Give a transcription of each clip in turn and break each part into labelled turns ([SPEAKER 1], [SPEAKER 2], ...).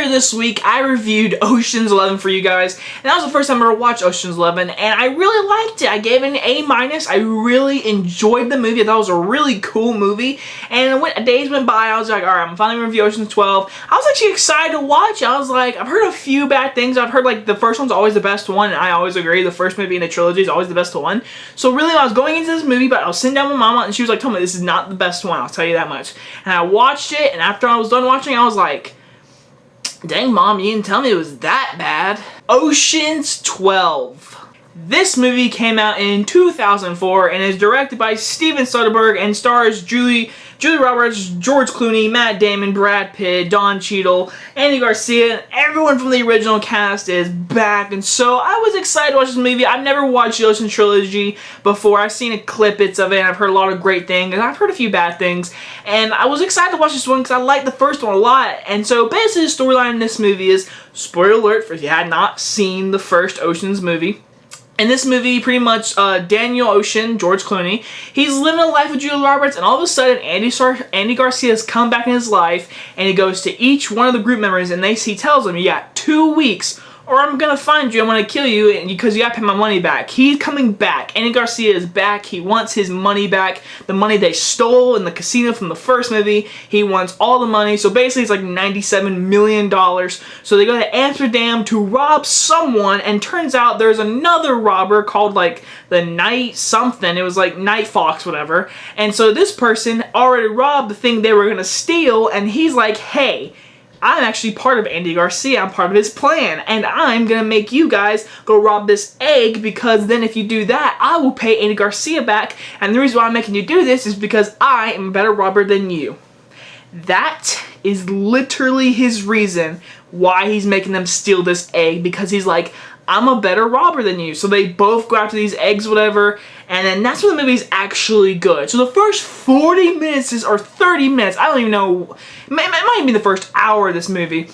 [SPEAKER 1] earlier this week, I reviewed Ocean's 11 for you guys, and that was the first time I ever watched Ocean's 11, and I really liked it. I gave it an A-. I really enjoyed the movie. I thought it was a really cool movie, and when days went by, I was like, alright, I'm finally going to review Ocean's 12. I was actually excited to watch it. I was like, I've heard a few bad things. I've heard, like, the first one's always the best one, and I always agree. The first movie in a trilogy is always the best one. So really, I was going into this movie, but I was sitting down with Mama, and she was like, Tommy, this is not the best one, I'll tell you that much. And I watched it, and after I was done watching, I was like, dang, Mom, you didn't tell me it was that bad. Ocean's 12. This movie came out in 2004 and is directed by Steven Soderbergh and stars Julie Roberts, George Clooney, Matt Damon, Brad Pitt, Don Cheadle, Andy Garcia, and everyone from the original cast is back. And so I was excited to watch this movie. I've never watched the Ocean trilogy before. I've seen a clip of it, and I've heard a lot of great things, and I've heard a few bad things. And I was excited to watch this one because I liked the first one a lot. And so basically the storyline in this movie is, spoiler alert for if you had not seen the first Ocean's movie, in this movie, pretty much, Daniel Ocean, George Clooney, he's living a life with Julia Roberts, and all of a sudden, Andy Garcia has come back in his life, and he goes to each one of the group members, and he tells them, you got 2 weeks, or I'm gonna find you, I'm gonna kill you, because you gotta pay my money back. He's coming back. Andy Garcia is back. He wants his money back. The money they stole in the casino from the first movie. He wants all the money. So basically it's like $97 million. So they go to Amsterdam to rob someone, and turns out there's another robber called like the Night something. It was like Night Fox, whatever. And so this person already robbed the thing they were gonna steal, and he's like, hey, I'm actually part of Andy Garcia, I'm part of his plan, and I'm gonna make you guys go rob this egg, because then if you do that, I will pay Andy Garcia back, and the reason why I'm making you do this is because I am a better robber than you. That is literally his reason why he's making them steal this egg, because he's like, I'm a better robber than you. So they both go after these eggs, whatever, and then that's when the movie's actually good. So the first 40 minutes or 30 minutes, I don't even know, it might even be the first hour of this movie,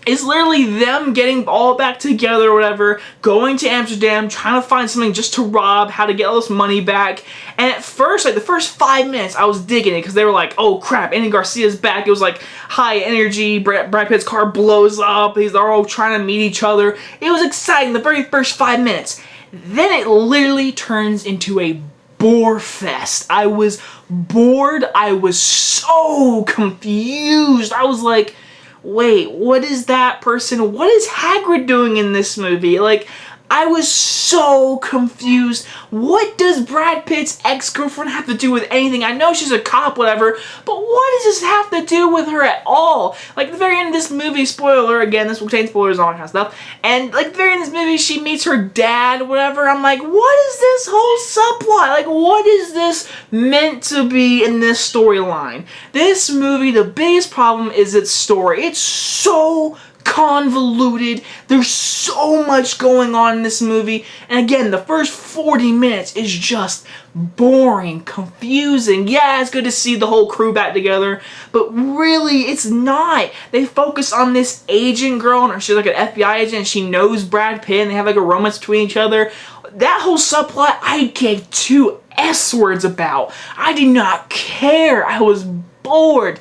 [SPEAKER 1] is literally them getting all back together or whatever, going to Amsterdam, trying to find something just to rob, how to get all this money back. And at first, like the first 5 minutes, I was digging it because they were like, oh crap, Andy Garcia's back. It was like high energy, Brad Pitt's car blows up, they're all trying to meet each other. It was exciting the very first 5 minutes. Then it literally turns into a bore fest. I was bored, I was so confused. I was like, wait, what is that person? What is Hagrid doing in this movie? Like, I was so confused. What does Brad Pitt's ex-girlfriend have to do with anything? I know she's a cop, whatever, but what does this have to do with her at all? Like, at the very end of this movie, spoiler, again, this will contain spoilers and all that kind of stuff, and, like, at the very end of this movie, she meets her dad, whatever. I'm like, what is this whole subplot? Like, what is this meant to be in this storyline? This movie, the biggest problem is its story. It's so convoluted. There's so much going on in this movie, and again, the first 40 minutes is just boring, confusing. Yeah, it's good to see the whole crew back together, but really, it's not. They focus on this agent girl, and she's like an FBI agent, and she knows Brad Pitt, and they have like a romance between each other. That whole subplot, I gave 2 S words about. I did not care. I was bored.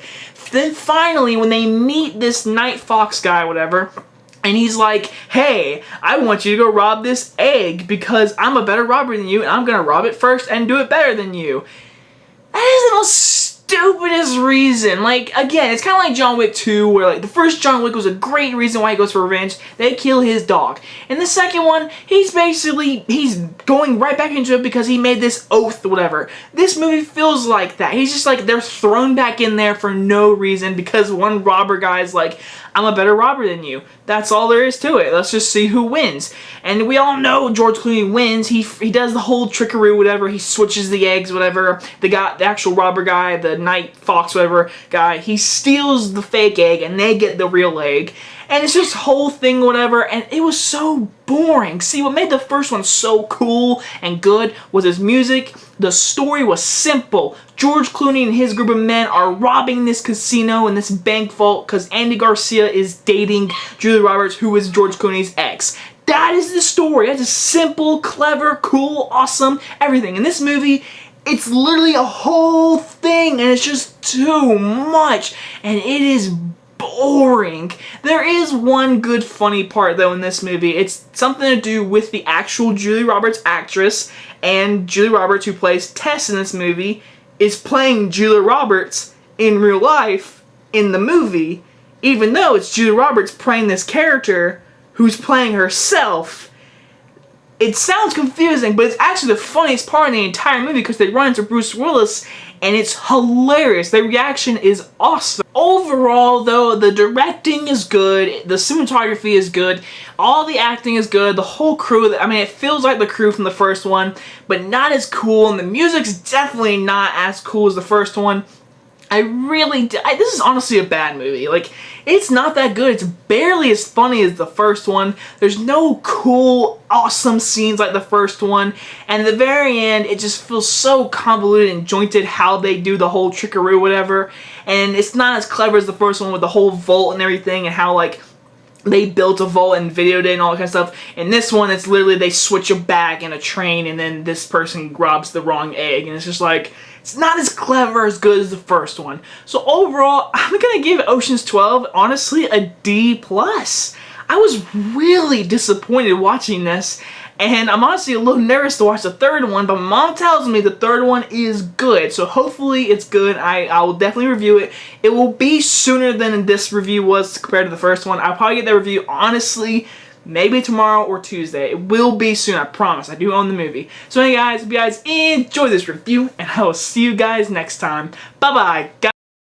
[SPEAKER 1] Then finally, when they meet this Night Fox guy, whatever, and he's like, hey, I want you to go rob this egg because I'm a better robber than you, and I'm gonna rob it first and do it better than you. That is the most stupidest reason. Like, again, it's kind of like John Wick 2, where, like, the first John Wick was a great reason why he goes for revenge. They kill his dog. In the second one, he's going right back into it because he made this oath, whatever. This movie feels like that. He's just like, they're thrown back in there for no reason because one robber guy's like, I'm a better robber than you. That's all there is to it. Let's just see who wins. And we all know George Clooney wins. He does the whole trickery, whatever. He switches the eggs, whatever. The actual robber guy, the Night Fox, whatever guy, he steals the fake egg and they get the real egg. And it's just whole thing, whatever, and it was so boring. See, what made the first one so cool and good was his music. The story was simple. George Clooney and his group of men are robbing this casino and this bank vault because Andy Garcia is dating Julia Roberts, who is George Clooney's ex. That is the story. That's just simple, clever, cool, awesome, everything. In this movie, it's literally a whole thing, and it's just too much, and it is boring. There is one good funny part though in this movie. It's something to do with the actual Julia Roberts actress, and Julia Roberts, who plays Tess in this movie, is playing Julia Roberts in real life in the movie, even though it's Julia Roberts playing this character who's playing herself. It sounds confusing, but it's actually the funniest part in the entire movie because they run into Bruce Willis and it's hilarious. The reaction is awesome. Overall, though, the directing is good, the cinematography is good, all the acting is good, the whole crew, I mean, it feels like the crew from the first one, but not as cool, and the music's definitely not as cool as the first one. This is honestly a bad movie. Like, it's not that good. It's barely as funny as the first one. There's no cool, awesome scenes like the first one. And at the very end, it just feels so convoluted and jointed how they do the whole trickery or whatever. And it's not as clever as the first one with the whole vault and everything and how, like, they built a vault and videoed it and all that kind of stuff. In this one, it's literally they switch a bag in a train and then this person grabs the wrong egg. And it's just like, it's not as clever, as good as the first one. So overall, I'm gonna give Ocean's 12, honestly, a D+. I was really disappointed watching this, and I'm honestly a little nervous to watch the third one, but my mom tells me the third one is good, so hopefully it's good. I will definitely review it. It will be sooner than this review was compared to the first one. I'll probably get that review, honestly, maybe tomorrow or Tuesday. It will be soon, I promise. I do own the movie. So anyway guys, hope you guys enjoy this review, and I will see you guys next time. Bye-bye, guys.